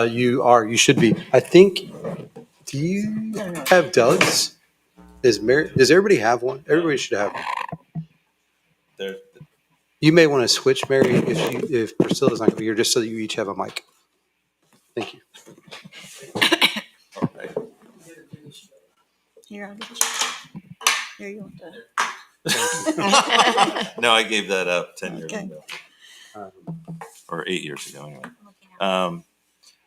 You should be. I think, do you have Doug's? Does everybody have one? Everybody should have one. There, You may want to switch, Mary, if Priscilla's not going to be here, just so that you each have a mic. Thank you. all right. Here, I'll get you. Here, you want the. No, I gave that up 10 years Okay. ago, or 8 years ago anyway.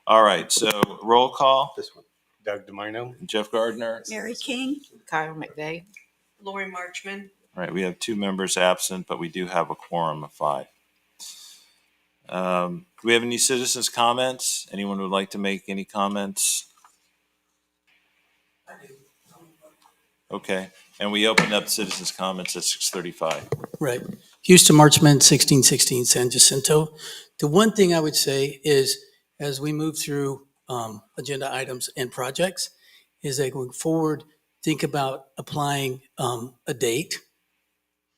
All right, so roll call. This one. Doug DeMino. Jeff Gardner. Mary King. Kyle McVeigh. Lori Marchman. All right, we have 2 members absent, but we do have a quorum of 5. Do we have any citizens' comments? Anyone would like to make any comments? Okay, and we opened up citizens' comments at 6:35. Right. Houston Marchman, 1616 San Jacinto. The one thing I would say is, as we move through agenda items and projects, is that going forward, think about applying a date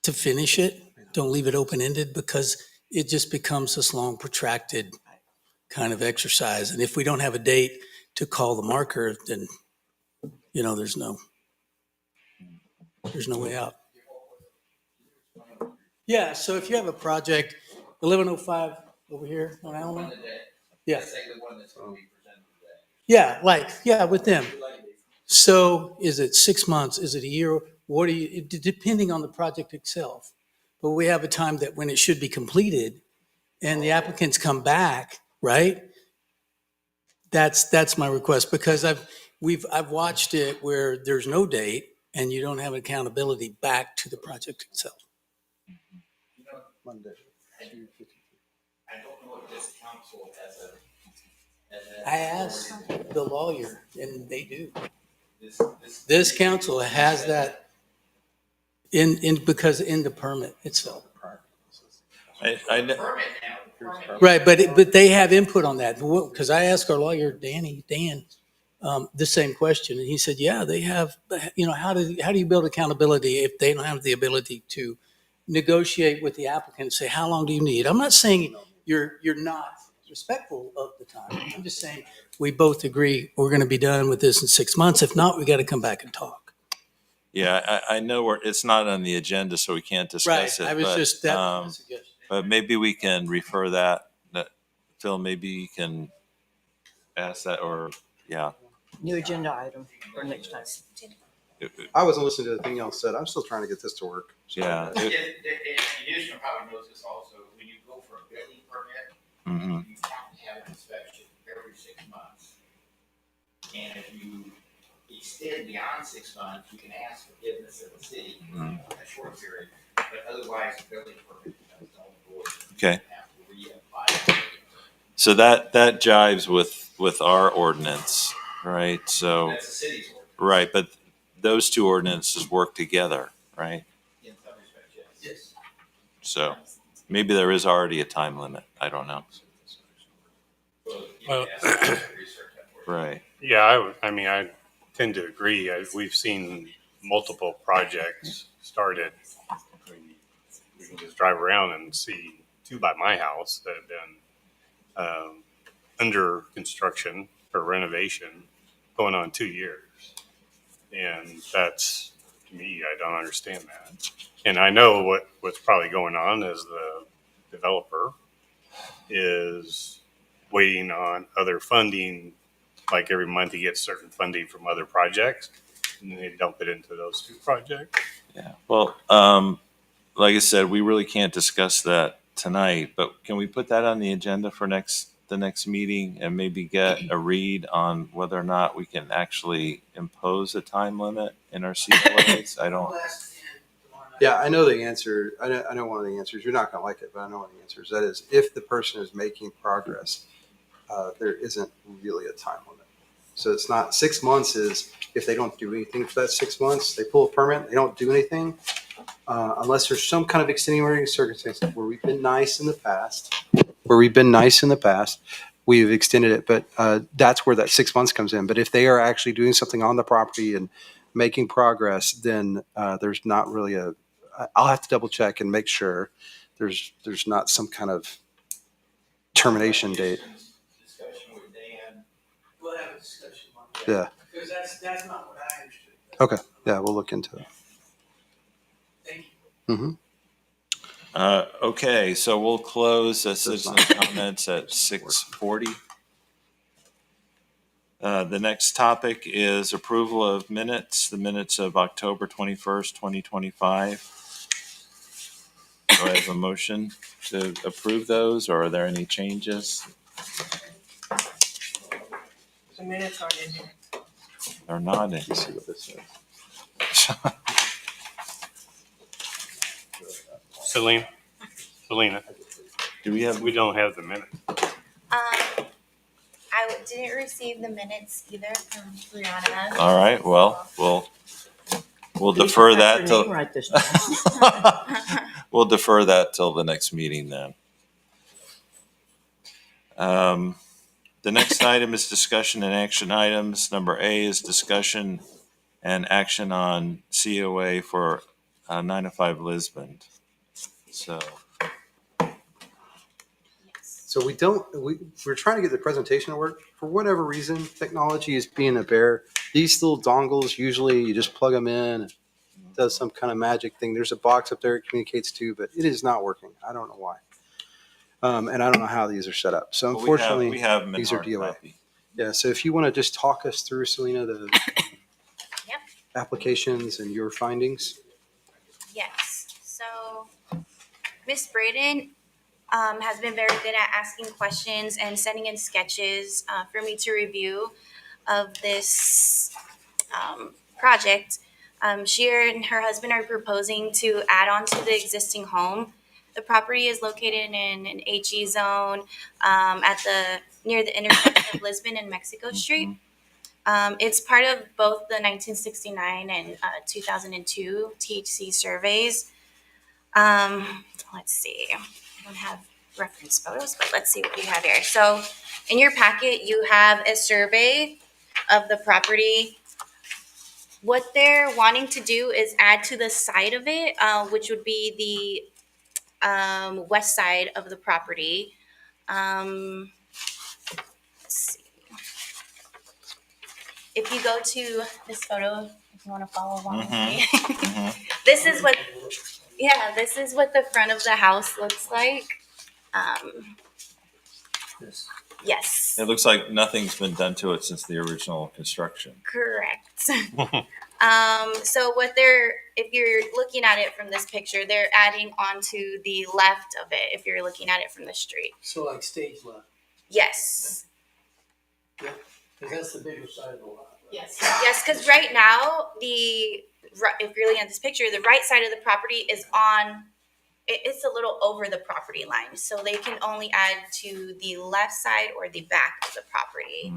to finish it. Don't leave it open-ended, because it just becomes this long, protracted kind of exercise. And if we don't have a date to call the marker, then, there's no way out. Yeah, so if you have a project, 1105 over here on Alamo. Yeah. Yeah, with them. So is it 6 months? Is it a year? What are you, depending on the project itself. But we have a time that when it should be completed and the applicants come back, right? That's my request, because I've watched it where there's no date and you don't have accountability back to the project itself. Monday. I don't know if this council has I asked the lawyer, and they do. this This council has that because in the permit itself. I permit now. Right, but they have input on that, because I asked our lawyer, Dan, the same question, and he said, yeah, they have, how do you build accountability if they don't have the ability to negotiate with the applicant and say, how long do you need? I'm not saying you're not respectful of the time. I'm just saying we both agree we're going to be done with this in 6 months. If not, we got to come back and talk. Yeah, I know it's not on the agenda, so we can't discuss it. I was but, just, that was a suggestion. But maybe we can refer that, Phil, maybe you can ask that, or, yeah. New agenda item for next time. I wasn't listening to the thing y'all said. I'm still trying to get this to work. So- Yeah. And Houston probably knows this also, when you go for a building permit, Mhm. you have to have an inspection every 6 months. And if you extend beyond 6 months, you can ask forgiveness of the city in a short period, but otherwise, the building permit becomes null and void. Okay. You have to reapply. So that jives with our ordinance, right? So, That's the city's order, right, but those 2 ordinances work together, right? in some respects, yes. So maybe there is already a time limit. I don't know. Well, you Well- can ask them to research that for you. Right. Yeah, I tend to agree. We've seen multiple projects started. We can just drive around and see 2 by my house that have been under construction for renovation going on 2 years. And that's, to me, I don't understand that. And I know what's probably going on is the developer is waiting on other funding. Like every month he gets certain funding from other projects, and then they dump it into those 2 projects. Yeah. Well, like I said, we really can't discuss that tonight, but can we put that on the agenda for the next meeting and maybe get a read on whether or not we can actually impose a time limit in our COAs? I don't. Yeah, I know the answer. I know one of the answers. You're not going to like it, but I know one of the answers. That is, if the person is making progress, there isn't really a time limit. So it's not 6 months is if they don't do anything for that 6 months, they pull a permit, they don't do anything. Unless there's some kind of extenuating circumstance where we've been nice in the past, we've extended it. But that's where that 6 months comes in. But if they are actually doing something on the property and making progress, then there's not really I'll have to double check and make sure there's not some kind of termination date. Discussion with Dan Yeah. Because that's not what I understood. Okay. Yeah, we'll look into it. Thank you. Mm-hmm. Okay, so we'll close That's citizen fine. comments at 6:40. The next topic is approval of minutes, the minutes of October 21st, 2025. Do I have a motion to approve those, or are there any changes? The minutes aren't in here. They're not in. Let's see what this says. Selena, Do we have, we don't have the minutes. I didn't receive the minutes either from Brianna. all right, well, we'll Did you defer type that your till, name right this time? we'll defer that till the next meeting then. The next item is discussion and action items. Number A is discussion and action on COA for 905 Lisbon. So, So we're trying to get the presentation to work. For whatever reason, technology is being a bear. These little dongles, usually you just plug them in, and it does some kind of magic thing. There's a box up there it communicates to, but it is not working. I don't know why. And I don't know how these are set up. So well, unfortunately, we have them in these are hard DOA. copy. Yeah, so if you want to just talk us through, Selena, the Yep. applications and your findings. Yes. So Miss Braden has been very good at asking questions and sending in sketches for me to review of this project. She and her husband are proposing to add on to the existing home. The property is located in an HE zone near the intersection of Lisbon and Mexico Street. It's part of both the 1969 and 2002 THC surveys. Let's see. I don't have reference photos, but let's see what you have here. So in your packet, you have a survey of the property. What they're wanting to do is add to the side of it, which would be the west side of the property. Let's see. If you go to this photo, if you want to follow along with me, this is what the front of the house looks like. Yes, It looks like nothing's been done to it since the original construction. correct. So if you're looking at it from this picture, they're adding onto the left of it. If you're looking at it from the street, So like stage left, yes. because that's the bigger side of the lot. Yes, because right now, if you're looking at this picture, the right side of the property is it's a little over the property line. So they can only add to the left side or the back of the property.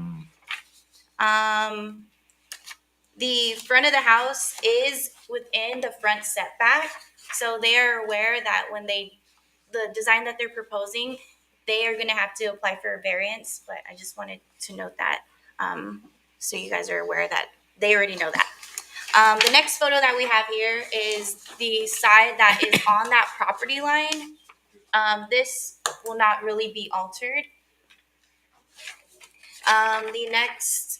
The front of the house is within the front setback. So they are aware that the design that they're proposing, they are going to have to apply for a variance. But I just wanted to note that. So you guys are aware that they already know that. The next photo that we have here is the side that is on that property line. This will not really be altered. The next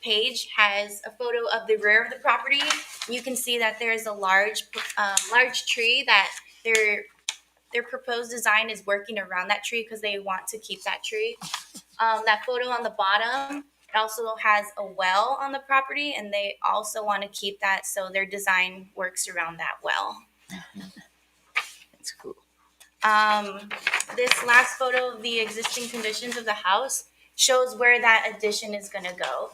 page has a photo of the rear of the property. You can see that there is a large tree that their proposed design is working around that tree because they want to keep that tree. That photo on the bottom, it also has a well on the property, and they also want to keep that, so their design works around that well. That's cool. This last photo of the existing conditions of the house shows where that addition is going to go.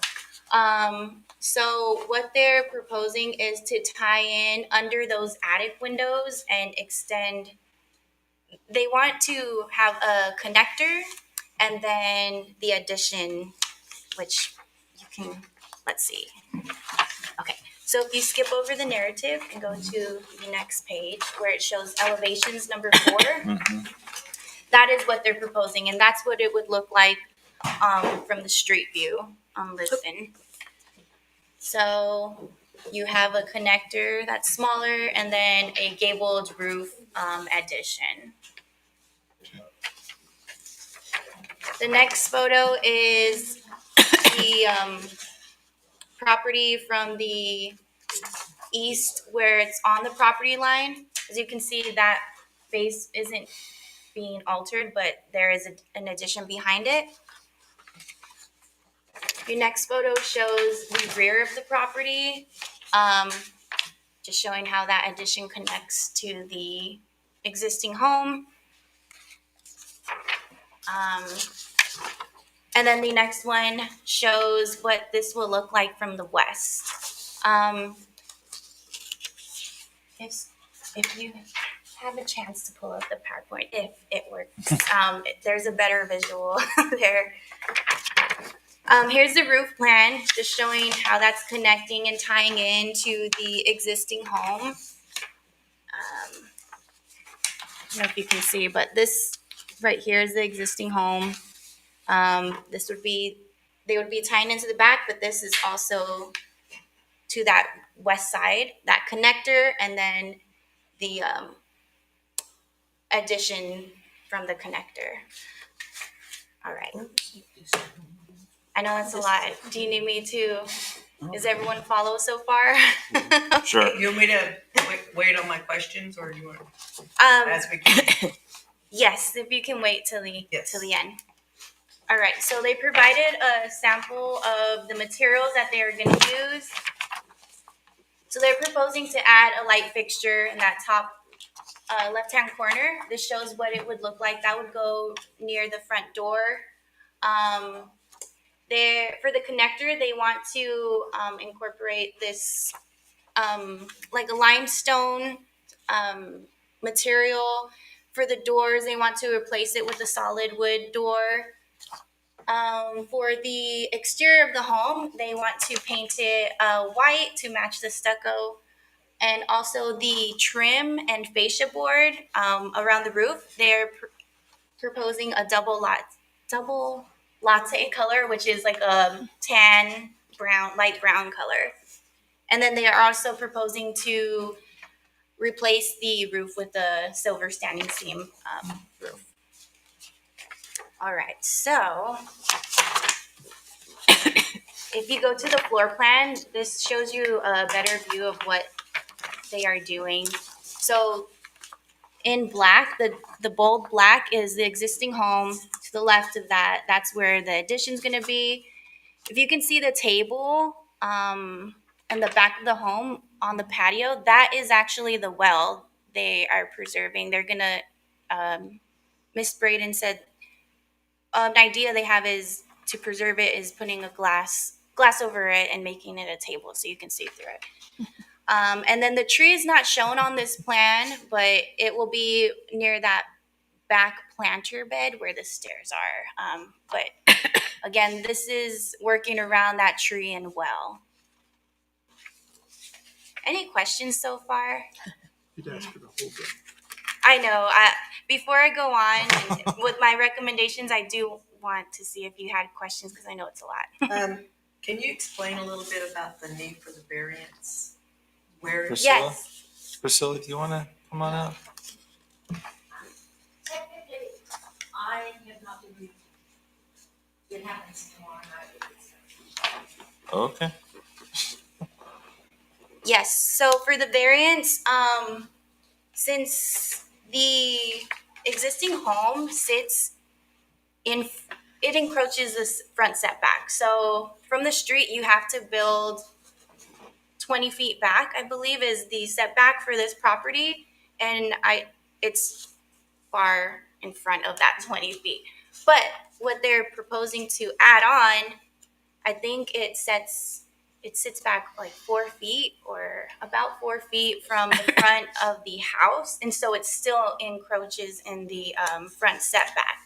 So what they're proposing is to tie in under those attic windows and extend. They want to have a connector and then the addition, which you can, let's see. Okay, so if you skip over the narrative and go to the next page where it shows elevations number 4, that is what they're proposing, and that's what it would look like from the street view on Lisbon. So you have a connector that's smaller and then a gabled roof addition. The next photo is the property from the east where it's on the property line. As you can see, that face isn't being altered, but there is an addition behind it. Your next photo shows the rear of the property, just showing how that addition connects to the existing home. And then the next one shows what this will look like from the west. If you have a chance to pull up the PowerPoint, if it works, there's a better visual there. Here's the roof plan, just showing how that's connecting and tying into the existing home. I don't know if you can see, but this right here is the existing home. This would be, they would be tying into the back, but this is also to that west side, that connector, and then the addition from the connector. All right. I know that's a lot. Do you need me to, is everyone follow so far? Sure. You want me to wait on my questions, or do you want, Um, as we can? yes, if you can wait till the Yes. till the end. All right, so they provided a sample of the materials that they are going to use. So they're proposing to add a light fixture in that top left-hand corner. This shows what it would look like. That would go near the front door. For the connector, they want to incorporate this like a limestone material. For the doors, they want to replace it with a solid wood door. For the exterior of the home, they want to paint it white to match the stucco. And also the trim and fascia board around the roof, they're proposing a double latte color, which is like a tan, brown, light brown color. And then they are also proposing to replace the roof with a silver standing seam roof. All right, so if you go to the floor plan, this shows you a better view of what they are doing. So in black, the bold black is the existing home. To the left of that, that's where the addition's gonna be. If you can see the table in the back of the home on the patio, that is actually the well they are preserving. They're gonna, Miss Braden said, an idea they have is to preserve it is putting a glass over it and making it a table so you can see through it. And then the tree is not shown on this plan, but it will be near that back planter bed where the stairs are. But again, this is working around that tree and well. Any questions so far? You'd ask for the whole book. I know. Before I go on and with my recommendations, I do want to see if you had questions because I know it's a lot. Can you explain a little bit about the need for the variance? Where? Priscilla? Yes. Priscilla, do you want to come on up? Technically, I have not been, it happens tomorrow night. Okay. Yes. So for the variance, since the existing home sits in, it encroaches this front setback. So from the street, you have to build 20 feet back, I believe, is the setback for this property. And it's far in front of that 20 feet. But what they're proposing to add on, I think it sits back like 4 feet or about 4 feet from the front of the house. And so it still encroaches in the front setback.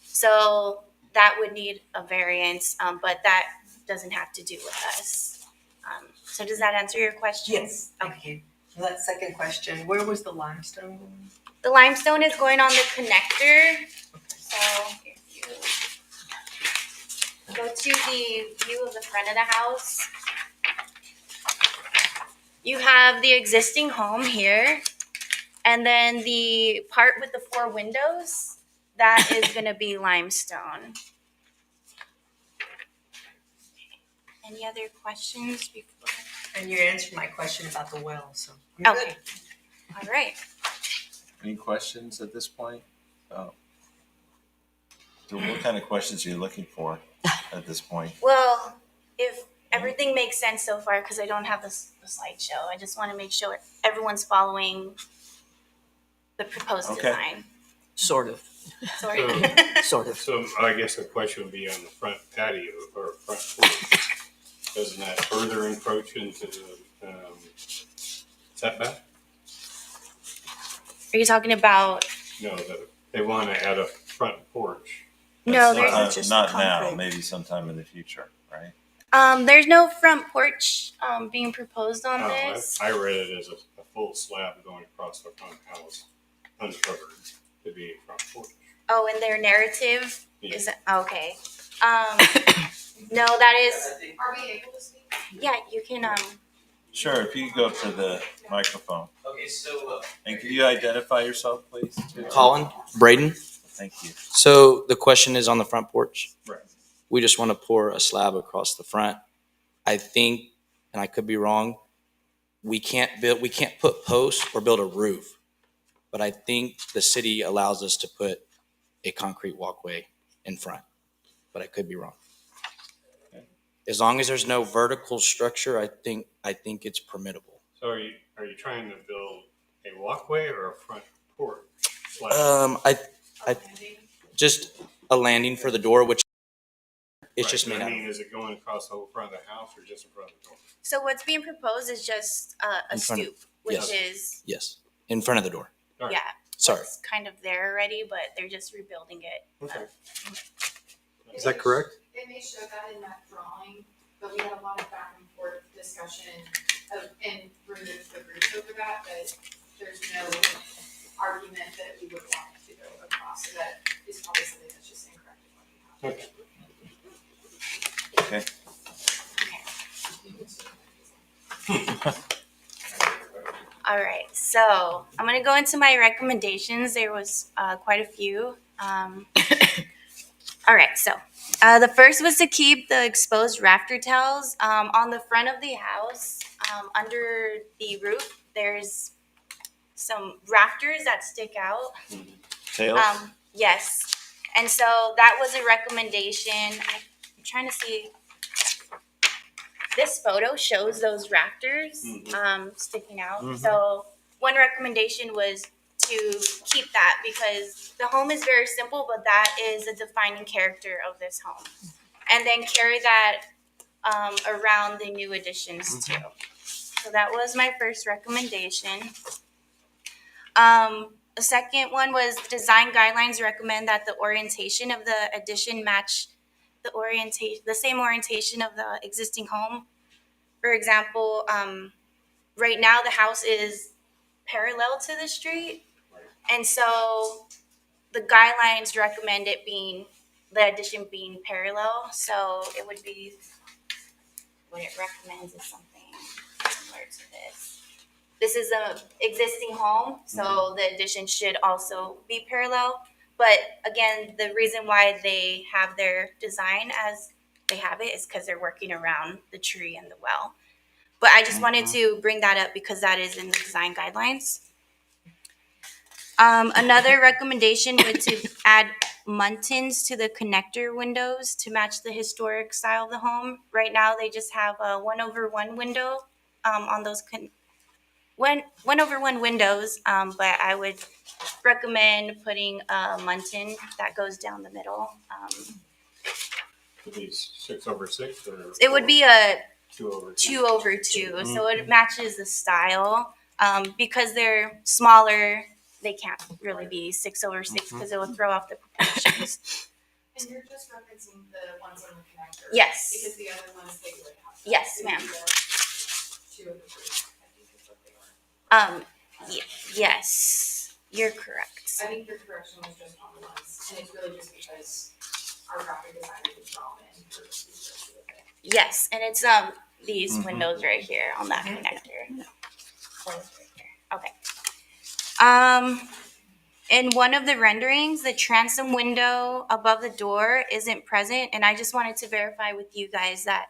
So that would need a variance, but that doesn't have to do with us. So does that answer your question? Yes, thank you. That second question, where was the limestone going? The limestone is going on the connector. So if you go to the view of the front of the house, you have the existing home here, and then the part with the 4 windows, that is going to be limestone. Any other questions before? And you answered my question about the well, so. I'm good. Okay. All right. Any questions at this point? Oh. So what kind of questions are you looking for at this point? Well, if everything makes sense so far, because I don't have the slideshow, I just want to make sure everyone's following the proposed Okay. design. Sort of. Sorry. Sort of. So I guess the question would be on the front patio or front porch. Doesn't that further encroach into the setback? Are you talking about? No, they want to add a front porch. No, That's there's just Not now, concrete. maybe sometime in the future, right? there's no front porch being proposed on Oh, this. I read it as a full slab going across the front house, uncovered, to be a front porch. Oh, in their narrative Yeah. is okay. No, that is. Are we able to speak? Yeah, you can. Sure, if you could go to the microphone. Okay, so, And could you identify yourself, please? too? Colin, Braden. Thank you. So the question is on the front porch. Right. We just want to pour a slab across the front. I think, and I could be wrong, we can't put posts or build a roof. But I think the city allows us to put a concrete walkway in front. But I could be wrong. As long as there's no vertical structure, I think it's permittable. So are you trying to build a walkway or a front porch slab? I just a landing for the door, which it's Right, just but made I out mean, of. is it going across the whole front of the house or just in front of the door? So what's being proposed is just a In front of- stoop, which yes. is Yes, in front of the door. All right. yeah, Sorry. it's kind of there already, but they're just rebuilding it. Okay. Is that correct? It may show that in that drawing, but we had a lot of back and forth discussion and removed the roof over that, but there's no argument that we would want it to go across, so that is probably something that's just incorrect in what we have. Okay. Okay. All right, so I'm gonna go into my recommendations. There was quite a few. All right, so the first was to keep the exposed rafter tiles on the front of the house. Under the roof, there's some rafters that stick out. Tails? Yes, and so that was a recommendation. I'm trying to see. This photo shows those rafters sticking out. Mhm. So one recommendation was to keep that because the home is very simple, but that is a defining character of this home. And then carry that around the new additions too. So that was my first recommendation. The second one was design guidelines recommend that the orientation of the addition match the same orientation of the existing home. For example, right now the house is parallel to the street, and so the guidelines recommend the addition being parallel. So it would be what it recommends is something similar to this. This is a existing home, so the addition should also be parallel. But again, the reason why they have their design as they have it is because they're working around the tree and the well. But I just wanted to bring that up because that is in the design guidelines. Another recommendation was to add muntins to the connector windows to match the historic style of the home. Right now, they just have a 1/1 window on those 1/1 windows, but I would recommend putting a muntin that goes down the middle. Could be 6/6 or? It would be a 2/2. 2/2, so it matches the style. Because they're smaller, they can't really be 6/6 because it will throw off the proportions. And you're just referencing the ones on the connector? Yes. Because the other ones, they would have. Yes, They would ma'am. be the 2 of the 3, I think is what they were. Yes, you're correct. I think your correction was just on the ones, and it's really just because our graphic designer did draw in for these rest of it. Yes, and it's these windows right here on that connector. Those right here. Okay. in one of the renderings, the transom window above the door isn't present, and I just wanted to verify with you guys that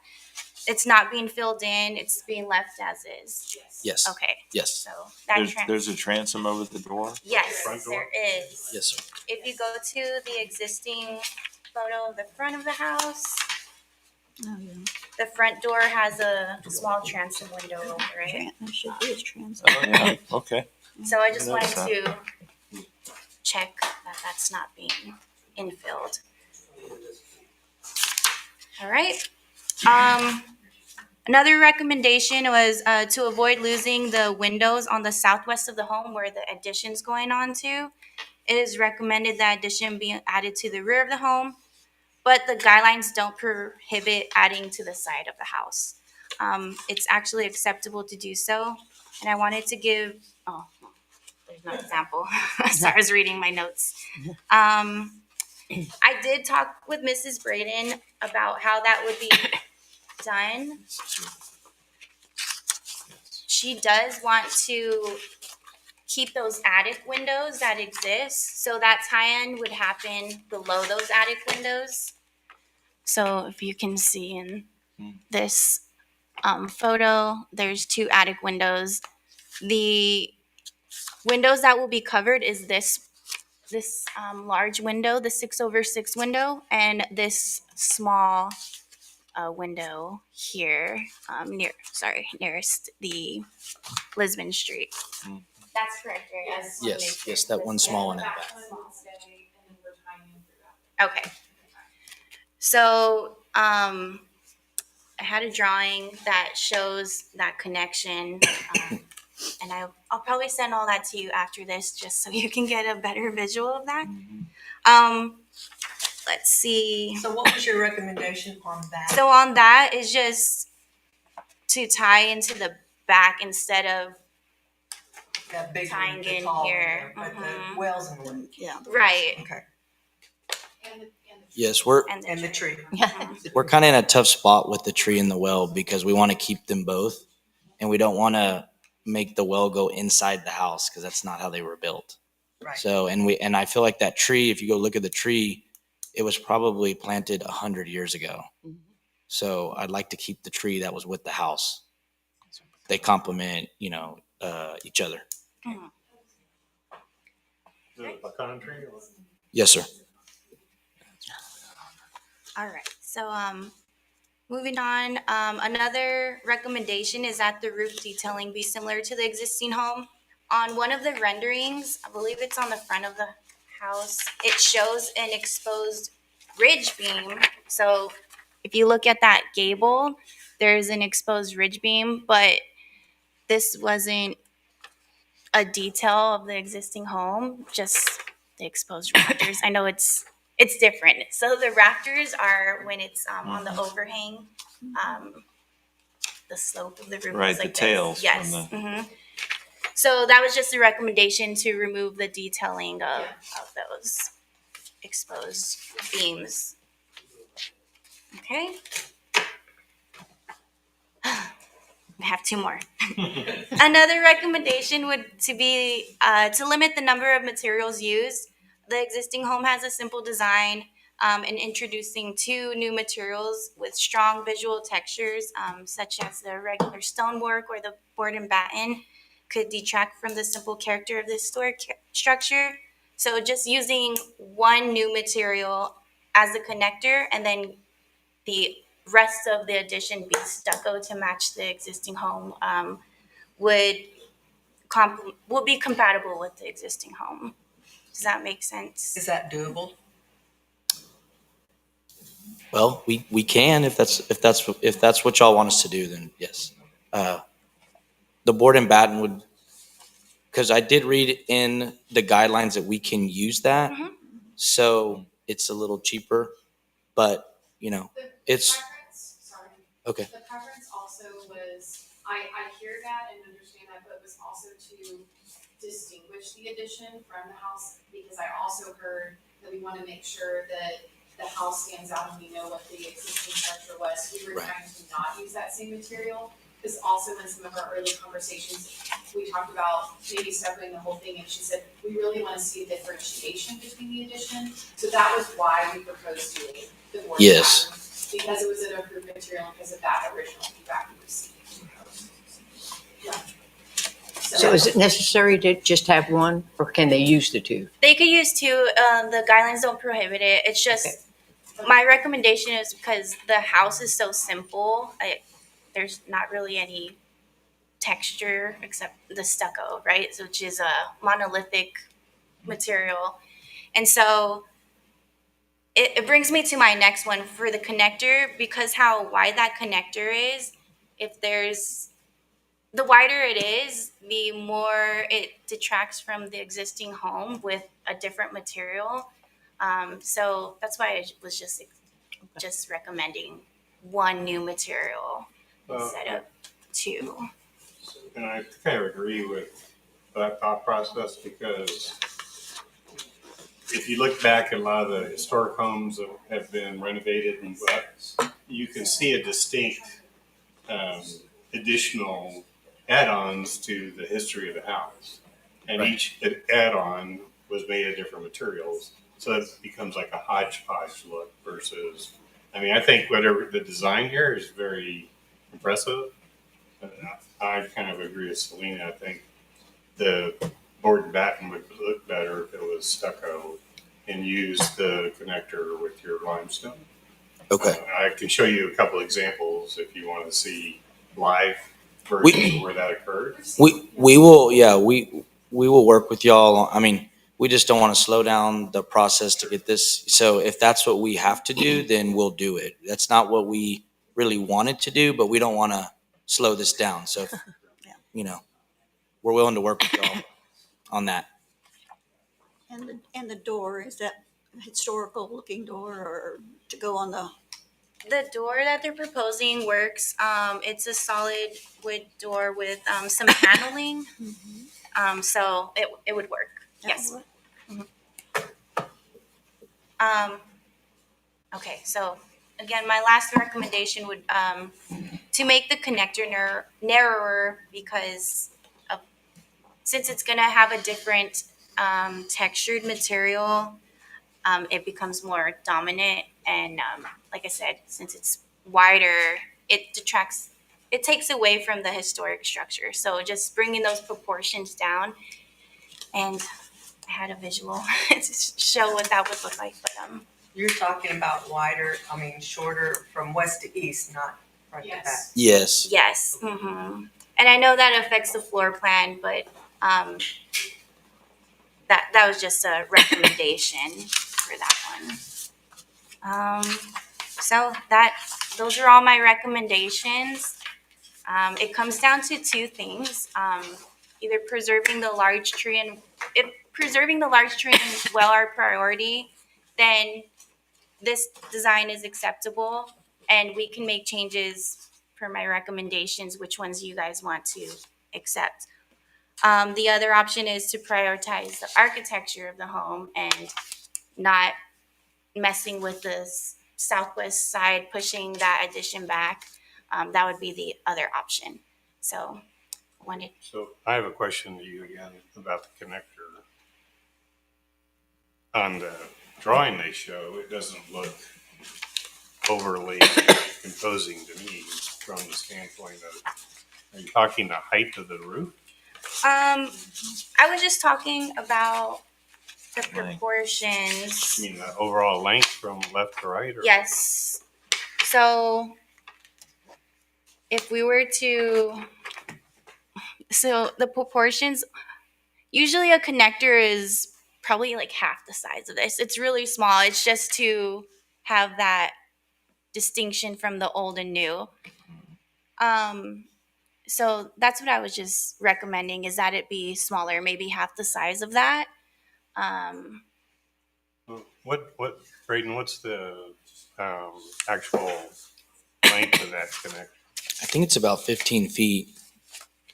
it's not being filled in, it's being left as is. Yes. Okay, Yes. so that There's a transom over the door? yes, Front door? there is. Yes, sir. If you go to the existing photo of the front of the house, Oh, yeah. the front door has a small transom window over it. There should be a transom. Oh, yeah, okay. So I just I wanted noticed to check that that's not being infilled. All right. Another recommendation was to avoid losing the windows on the southwest of the home where the addition's going on to. It is recommended that addition be added to the rear of the home, but the guidelines don't prohibit adding to the side of the house. It's actually acceptable to do so. And I wanted to give, there's no example. So I was reading my notes. I did talk with Mrs. Braden about how that would be done. She does want to keep those attic windows that exist, so that tie-in would happen below those attic windows. So if you can see in this photo, there's 2 attic windows. The windows that will be covered is this large window, the 6/6 window, and this small window here, nearest the Lisbon Street. That's correct, right? Yes, that one small one in the back. That one will stay, and then we're tying in through that. Okay. So I had a drawing that shows that connection, and I'll probably send all that to you after this, just so you can get a better visual of that. Let's see. So what was your recommendation on that? So on that is just to tie into the back instead of That big tying one, the in tall one here. there, but Mhm. the wells in the one. Yeah. right. Okay. Yes, we're And the tree. we're kind of in a tough spot with the tree and the well because we want to keep them both, and we don't want to make the well go inside the house because that's not how they were built. Right. So, and I feel like that tree, if you go look at the tree, it was probably planted 100 years ago. So I'd like to keep the tree that was with the house. They complement, each other. Is it a pecan tree or? Yes, sir. All right. So moving on, another recommendation is that the roof detailing be similar to the existing home. On one of the renderings, I believe it's on the front of the house, it shows an exposed ridge beam. So if you look at that gable, there's an exposed ridge beam, but this wasn't a detail of the existing home, just the exposed rafters. I know it's different. So the rafters are when it's on the overhang, the slope of the roof. Right, is like the tails this. Yes. from Mhm. So that was just a recommendation to remove the detailing of those exposed beams. Okay. I have 2 more. Another recommendation would be to limit the number of materials used. The existing home has a simple design, and introducing 2 new materials with strong visual textures, such as the regular stonework or the board and batten, could detract from the simple character of the historic structure. So just using 1 new material as the connector, and then the rest of the addition be stucco to match the existing home, would be compatible with the existing home. Does that make sense? Is that doable? Well, we can if that's what y'all want us to do, then yes. The board and batten would, because I did read in the guidelines that we can use that, so it's a little cheaper, but it's okay. The preference also was, I hear that and understand that, but it was also to distinguish the addition from the house, because I also heard that we want to make sure that the house stands out and we know what the existing structure was. We were Right. trying to not use that same material, because also in some of our early conversations, we talked about maybe separating the whole thing, and she said, we really wanna see a differentiation between the addition. So that was why we proposed doing the board Yes. bathroom, because it was an approved material, and because of that original feedback we received. Yeah. So is it necessary to just have one, or can they use the two? They could use two. The guidelines don't prohibit it. It's just my recommendation is because the house is so simple. There's not really any texture except the stucco, right? Which is a monolithic material, and so it brings me to my next one for the connector, because how wide that connector is. If there's the wider it is, the more it detracts from the existing home with a different material. So that's why I was just recommending one new material instead of two. And I kind of agree with that thought process, because if you look back at a lot of the historic homes that have been renovated and what, you can see a distinct additional add-ons to the history of the house. And Right. each add-on was made of different materials. So it becomes like a hodgepodge look versus, I mean, I think whatever the design here is very impressive. I kind of agree with Selena. I think the board and batten would look better if it was stucco and use the connector with your limestone. Okay. I can show you a couple examples if you want to see live versions of where that occurred. We will, yeah, we will work with y'all. I mean, we just don't want to slow down the process to get this. So if that's what we have to do, then we'll do it. That's not what we really wanted to do, but we don't want to slow this down. So, you know, we're willing to work with y'all on that. And the door, is that historical looking door or to go on the, The door that they're proposing works. It's a solid wood door with some paneling. So it would work. Yes. Okay, so again, my last recommendation would to make the connector narrower, because since it's gonna have a different textured material, it becomes more dominant. And like I said, since it's wider, it detracts. It takes away from the historic structure. So just bringing those proportions down, and I had a visual to show what that would look like, but You're talking about wider, I mean, shorter from west to east, not front to back. Yes. Yes. yes. And I know that affects the floor plan, but that was just a recommendation for that one. So those are all my recommendations. It comes down to two things: either preserving the large tree, and if preserving the large tree is well our priority, then this design is acceptable, and we can make changes per my recommendations, which ones you guys want to accept. The other option is to prioritize the architecture of the home and not messing with the southwest side, pushing that addition back. That would be the other option. So So I have a question to you again about the connector. On the drawing they show, it doesn't look overly imposing to me from the standpoint of, are you talking the height of the roof? I was just talking about the Length. proportions. I mean, the overall length from left to right? Or? Yes. So if we were to, so the proportions, usually a connector is probably like half the size of this. It's really small. It's just to have that distinction from the old and new. So that's what I was just recommending, is that it be smaller, maybe half the size of that. What, Braden, what's the actual length of that connector? I think it's about 15 feet.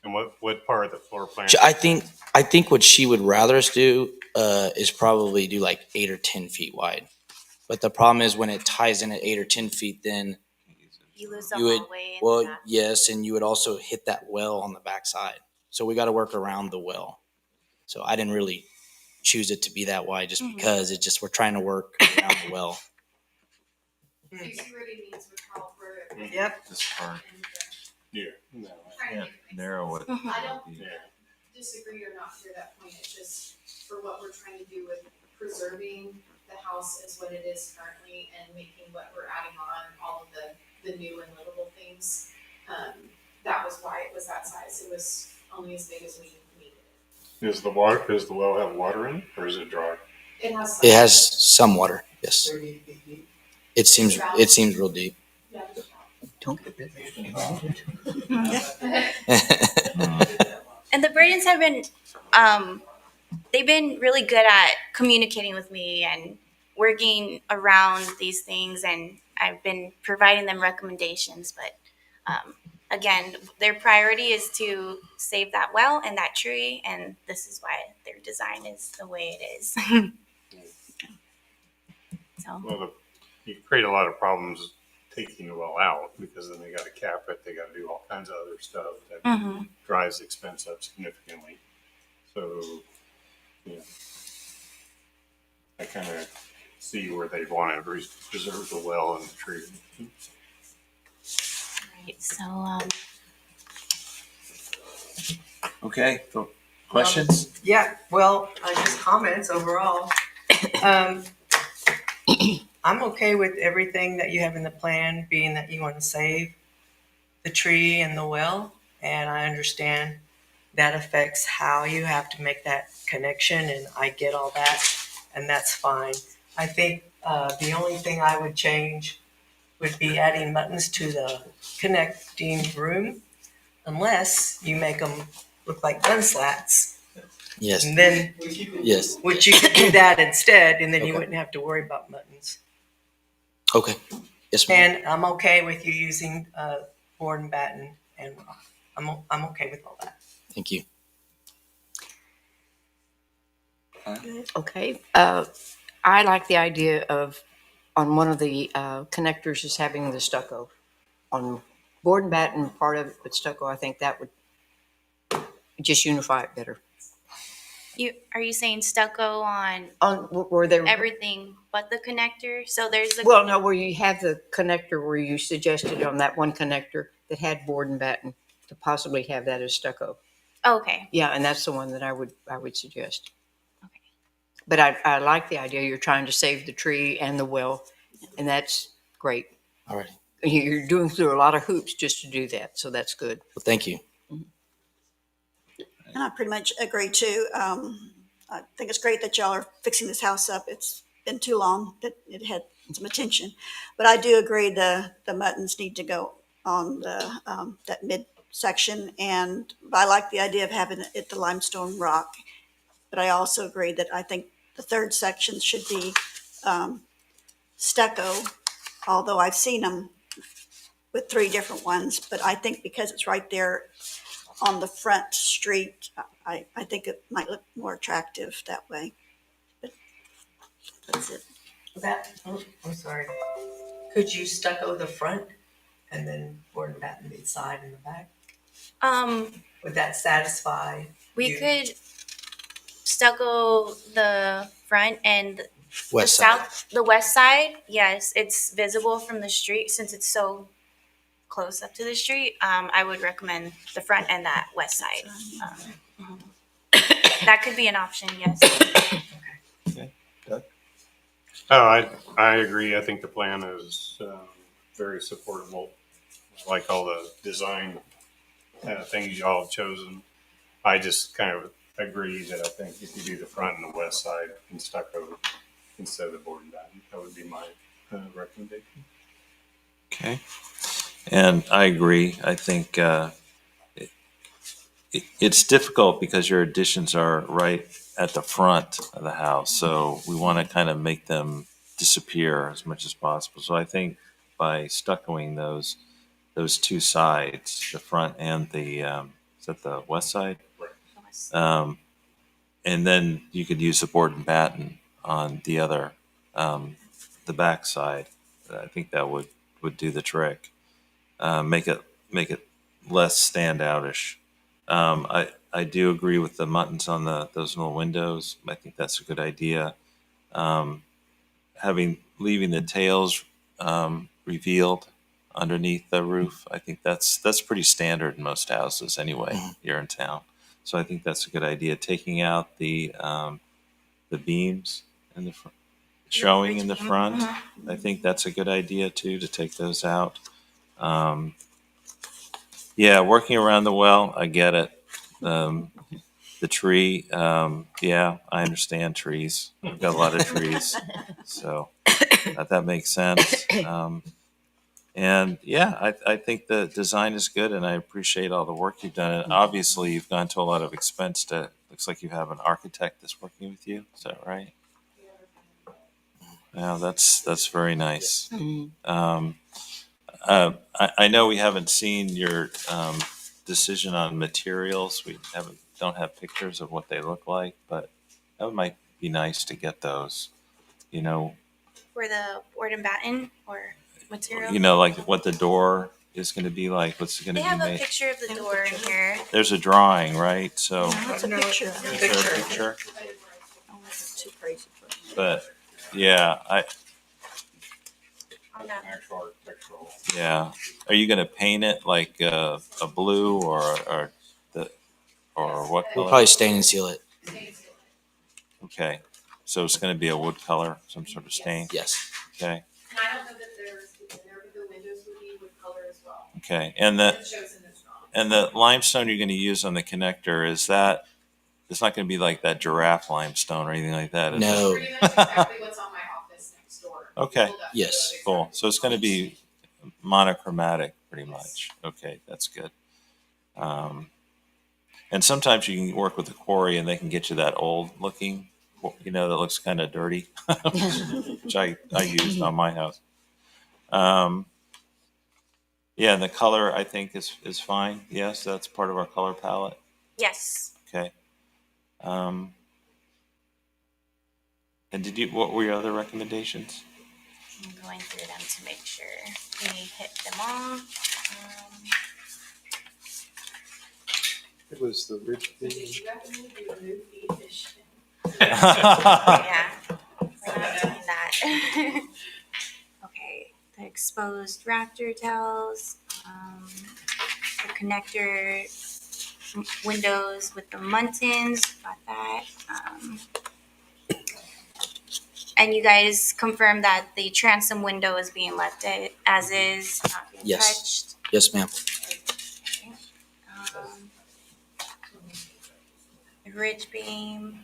And what part of the floor plan? I think what she would rather us do is probably do like 8 or 10 feet wide. But the problem is when it ties in at 8 or 10 feet, then You lose the you would, hallway and well, that. yes, and you would also hit that well on the backside. So we got to work around the well. So I didn't really choose it to be that wide just because it's just, we're trying to work around the well. Casey already meets with Carl for it. Yep. This part, Yeah. No. Trying to yeah, make it make narrow it. I don't Yeah. disagree or not hear that point, it's just for what we're trying to do with preserving the house as what it is currently and making what we're adding on, all of the new and livable things. That was why it was that size, it was only as big as we needed it. Does the well have water in it, or is it dry? It has some. It has some water. Yes. It seems real deep. Yeah, Don't get busy. And the Bradens have been, they've been really good at communicating with me and working around these things, and I've been providing them recommendations. But again, their priority is to save that well and that tree, and this is why their design is the way it is. So. Well, you create a lot of problems taking the well out, because then they got to cap it, they got to do all kinds of other stuff that Mhm. drives the expense up significantly. So, yeah, I kind of see where they want to preserve the well and the tree. Right, so Okay, so questions? Yeah, well, just comments overall. I'm okay with everything that you have in the plan, being that you want to save the tree and the well. And I understand that affects how you have to make that connection, and I get all that, and that's fine. I think the only thing I would change would be adding buttons to the connecting room, unless you make them look like gun slats. Yes. And then, Yes. which you could do that instead, and then you Okay. wouldn't have to worry about buttons. Okay. Yes, ma'am. And I'm okay with you using board and batten and rock. I'm okay with all that. Thank you. Okay, I like the idea of, on one of the connectors is having the stucco. On board and batten, part of it with stucco, I think that would just unify it better. are you saying stucco on On, where there, everything but the connector? So there's a well, no, where you have the connector where you suggested on that one connector that had board and batten, to possibly have that as stucco. okay. Yeah, and that's the one that I would suggest. Okay. But I like the idea, you're trying to save the tree and the well, and that's great. All right. You're doing through a lot of hoops just to do that, so that's good. Well, thank you. And I pretty much agree too. I think it's great that y'all are fixing this house up. It's been too long that it had some attention. But I do agree the muttons need to go on the that midsection. And I like the idea of having it the limestone rock. But I also agree that I think the third section should be stucco, although I've seen them with 3 different ones. But I think because it's right there on the front street, I think it might look more attractive that way. But that's it. I'm sorry. Could you stucco the front and then board and batten the side and the back? Would that satisfy? We you? could stucco the front and West the side. the west side. Yes, it's visible from the street since it's so close up to the street. I would recommend the front and that west side. That could be an option, yes. Oh, I agree. I think the plan is very supportable. I like all the design things y'all have chosen. I just kind of agree that I think if you do the front and the west side in stucco instead of the board and batten, that would be my recommendation. Okay. And I agree. I think it's difficult because your additions are right at the front of the house. So we want to kind of make them disappear as much as possible. So I think by stuccoing those 2 sides, the front and the, is that the west side? And then you could use the board and batten on the other, the back side. I think that would do the trick. Make it less standoutish. I do agree with the muttons on those little windows. I think that's a good idea. Um, leaving the tails revealed underneath the roof, I think that's pretty standard in most houses anyway here in town. So I think that's a good idea. Taking out the beams in the front, showing in the front. I think that's a good idea too, to take those out. Yeah, working around the well, I get it. The tree, yeah, I understand trees. We've got a lot of trees, so that makes sense. And yeah, I think the design is good, and I appreciate all the work you've done. And obviously, you've gone to a lot of expense to. Looks like you have an architect that's working with you. Is that right? Yeah, that's very nice. I know we haven't seen your decision on materials. We don't have pictures of what they look like, but that might be nice to get those. You know, For the board and batten or material. like what the door is going to be like. What's going They to be have a made? picture of the door in here. There's a drawing, right? So It's a picture. is there a picture? Oh, that's too crazy for me. But yeah, On that. yeah. Are you going to paint it like a blue or what We'll color? probably stain and seal it. Okay, so it's going to be a wood color, some sort of stain. Yes. Okay, And I don't know that there's in there, but the windows would be wood color as well. okay, and It shows in this drawing. the limestone you're going to use on the connector, is that? It's not going to be like that giraffe limestone or anything like that, is No. Pretty much exactly what's on my office next door. Okay. Pulled up Yes. to it. Cool. So it's going to be monochromatic, pretty much. Okay, that's good. And sometimes you can work with the quarry, and they can get you that old looking, that looks kind of dirty, which I used on my house. Yeah, and the color I think is fine. Yes, that's part of our color palette. Yes. Okay. And what were your other recommendations? I'm going through them to make sure we hit them all. It was the ridge Did thing. you recommend we remove the fish? Yeah, we're not doing that. Okay, the exposed raptor tails, the connector windows with the muntins, got that. And you guys confirmed that the transom window is being left as is, not being Yes. touched. Yes, ma'am. Ridge beam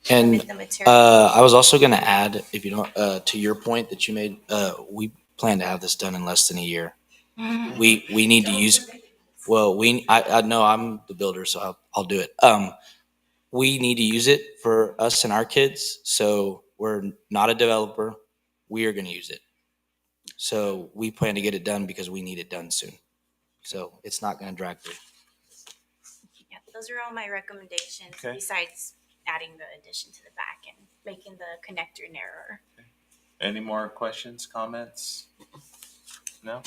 And with the material. I was also going to add, if you don't, to your point that you made, we plan to have this done in less than a year. We need to use. Well, I know I'm the builder, so I'll do it. We need to use it for us and our kids. So we're not a developer. We are going to use it. So we plan to get it done because we need it done soon. So it's not going to drag through. Yeah, those are all my recommendations, Okay. besides adding the addition to the back and making the connector narrower. Any more questions, comments? No?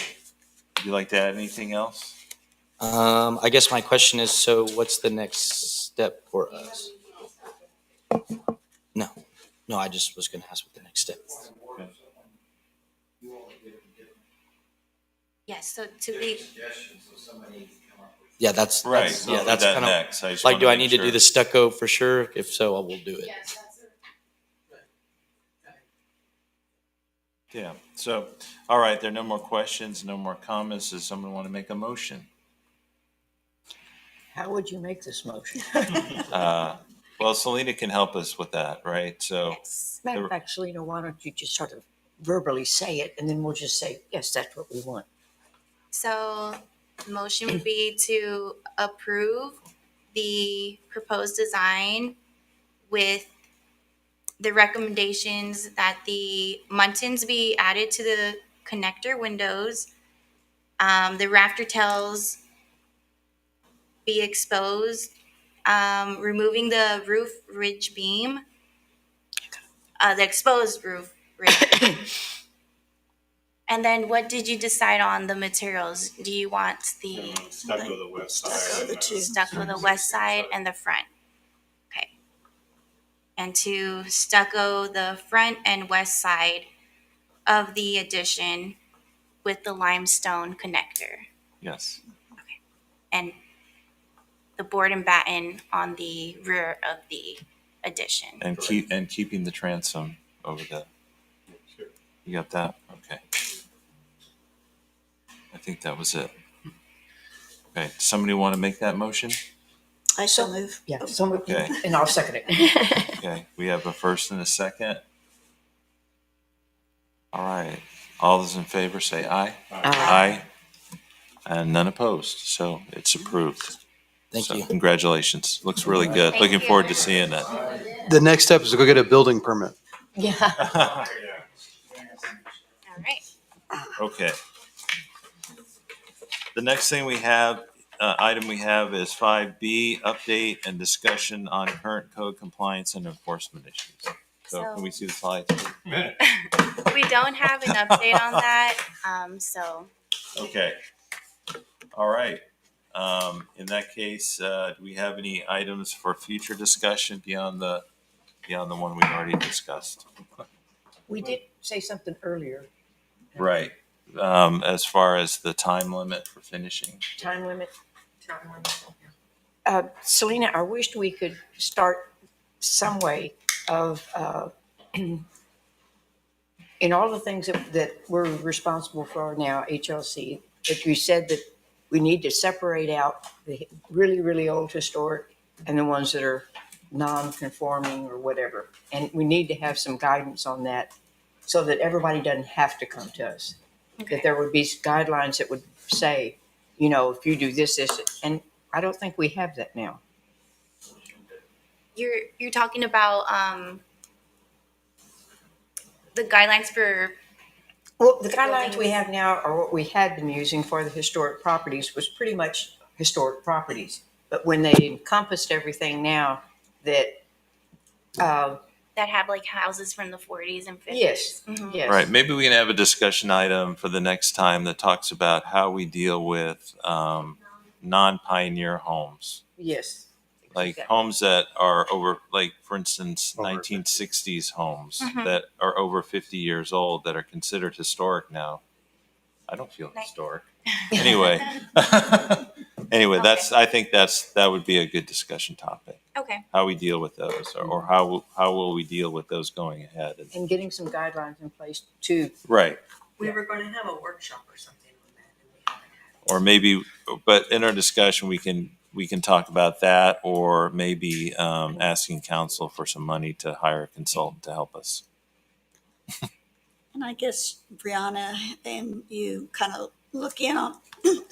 Would you like to add anything else? I guess my question is, so what's the next step for us? No, I just was going to ask what the next step was. Yes, so to be, Yeah, that's Right. that's- We'll yeah, do that's that kind of next. I just like, wanna do I make need to do sure. the stucco for sure? If so, I will do it. Yes, that's it. Yeah. So, all right. There are no more questions, no more comments. Does someone want to make a motion? How would you make this motion? Well, Selena can help us with that, right? So, yes. Matter of fact, Selena, why don't you just sort of verbally say it, and then we'll just say, yes, that's what we want. So the motion would be to approve the proposed design with the recommendations that the muntins be added to the connector windows, the rafter tails be exposed, removing the roof ridge beam, the exposed roof ridge beam, And then what did you decide on the materials? Do you want the Stucco the west Stucco, side. the two. stucco the west side and the front? Okay. And to stucco the front and west side of the addition with the limestone connector Yes. and the board and batten on the rear of the addition. And keeping the transom over the. You got that? Okay. I think that was it. Okay. Somebody want to make that motion? I shall move. Yeah, so, Okay. and I'll second it. Okay. We have a first and a second. All right. All those in favor say aye. Aye. And none opposed. So it's approved. Thank So you. Congratulations. Looks really good. Thank Looking you. forward to seeing it. The next step is to go get a building permit. Yeah. All right. Okay. The next thing we have, item we have is 5B, update and discussion on current code compliance and enforcement issues. So can we see the slides? We don't have an update on that. So Okay. All right. In that case, do we have any items for future discussion beyond the one we've already discussed? We did say something earlier, Right. As far as the time limit for finishing. time limit. Selena, I wished we could start some way of, in all the things that we're responsible for now, HLC, that you said that we need to separate out the really, really old historic and the ones that are non-conforming or whatever. And we need to have some guidance on that so that everybody doesn't have to come to us. That there would be guidelines that would say, you know, if you do this, and I don't think we have that now. you're talking about the guidelines for Well, the guidelines we have now are what we had been using for the historic properties was pretty much historic properties. But when they encompassed everything now that, that have like houses from the 40s and 50s. yes, Mhm. yes. Right. Maybe we can have a discussion item for the next time that talks about how we deal with non-pioneer homes. Yes. Like Exactly. homes that are over, like for instance, Over 1960s homes Mhm. that are over 50 years old that are considered historic now. I don't feel Nice. historic. Anyway, I think that would be a good discussion topic. Okay. How we deal with those, or how will we deal with those going ahead? And getting some guidelines in place too. Right. We were going to have a workshop or something on that, and we haven't had it. Or maybe, but in our discussion, we can talk about that, or maybe asking council for some money to hire a consultant to help us. And I guess Brianna and you kind of look in on,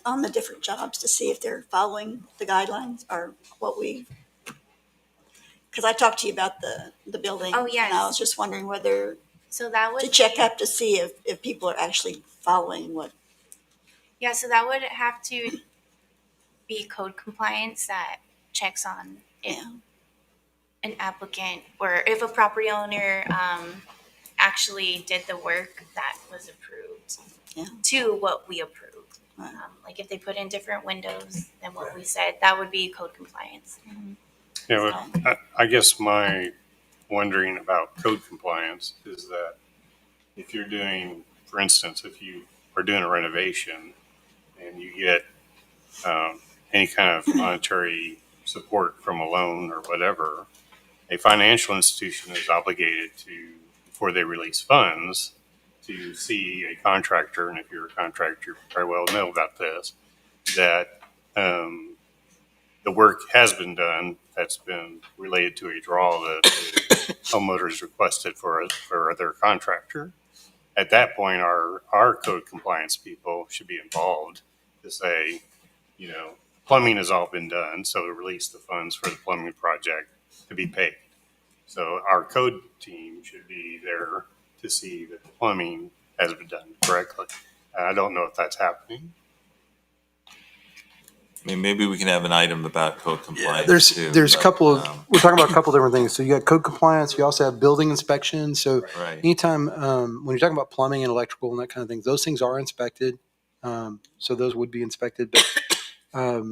on the different jobs to see if they're following the guidelines or what we, because I talked to you about the building. Oh, yes. And I was just wondering whether So that would to check up to see if people are actually following what. Yeah, so that would have to be code compliance that checks on if Yeah. an applicant or if a property owner actually did the work that was approved Yeah. to what we approved. Right. Like if they put in different windows than what we said, that would be code compliance. Yeah, but I guess my wondering about code compliance is that if you're doing, for instance, if you are doing a renovation and you get any kind of monetary support from a loan or whatever, a financial institution is obligated to, before they release funds, to see a contractor, and if you're a contractor, you very well know about this, that the work has been done that's been related to a draw that the homeowners requested for their contractor. At that point, our code compliance people should be involved to say, you know, plumbing has all been done, so to release the funds for the plumbing project to be paid. So our code team should be there to see that the plumbing has been done correctly. I don't know if that's happening. I mean, maybe we can have an item about code compliance There's too. there's a but, couple of we're talking about a couple different things. So you got code compliance. You also have building inspection. So right. anytime when you're talking about plumbing and electrical and that kind of thing, those things are inspected. So those would be inspected. But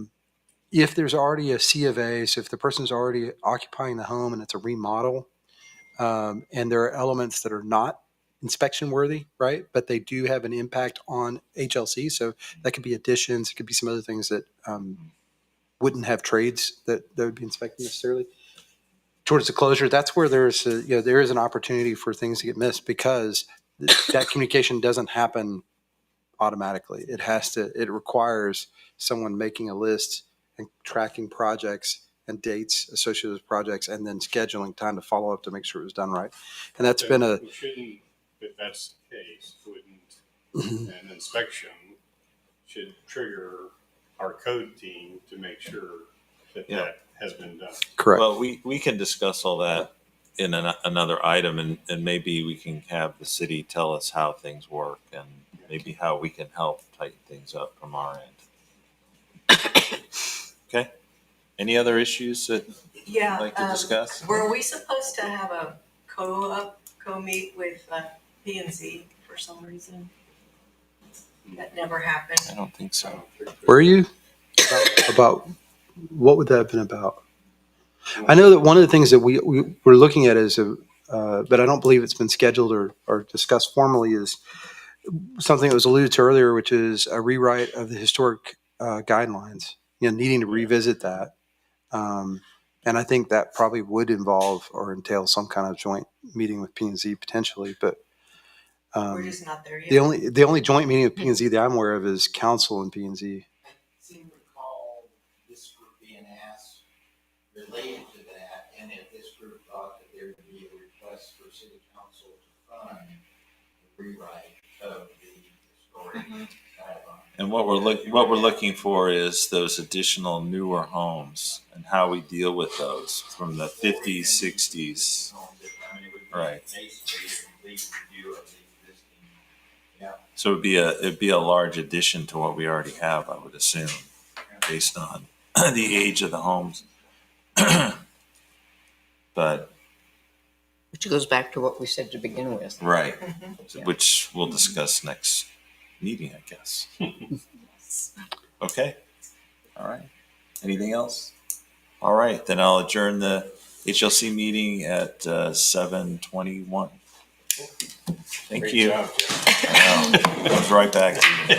if there's already a C of A, so if the person's already occupying the home and it's a remodel, and there are elements that are not inspection worthy, right? But they do have an impact on HLC. So that could be additions. It could be some other things that wouldn't have trades that would be inspected necessarily. Towards the closure, that's where there's there is an opportunity for things to get missed because that communication doesn't happen automatically. It requires someone making a list and tracking projects and dates associated with projects and then scheduling time to follow up to make sure it was done right. And that's been a, We shouldn't, if that's the case, wouldn't an inspection should trigger our code team to make sure that Yeah. that has been done. correct. Well, we can discuss all that in another item, and maybe we can have the city tell us how things work and maybe how we can help tighten things up from our end. Okay. Any other issues that Yeah. you'd like to discuss? Were we supposed to have a co-meet with P&Z for some reason? That never happened. I don't think so. Were you about what would that have been about? I know that one of the things that we were looking at is, but I don't believe it's been scheduled or discussed formally, is something that was alluded to earlier, which is a rewrite of the historic guidelines. Needing to revisit that, and I think that probably would involve or entail some kind of joint meeting with P&Z potentially. But We're just not there yet. the only joint meeting with P&Z that I'm aware of is council and P&Z. I seem to recall this group being asked related to that, and if this group thought that there would be a request for city council to fund the rewrite of the historic guidelines. And what we're looking for is those additional newer homes and how we deal with those from the 50s, 60s. I mean, it would be Right. basically a complete review of the existing. So it'd be a large addition to what we already have, I would assume, based on the age of the homes. But Which goes back to what we said to begin with. right, which we'll discuss next meeting, I guess. Okay. All right. Anything else? All right, then I'll adjourn the HLC meeting at 7:21. Thank Great you. job, Jeff. I know. Comes right back to you.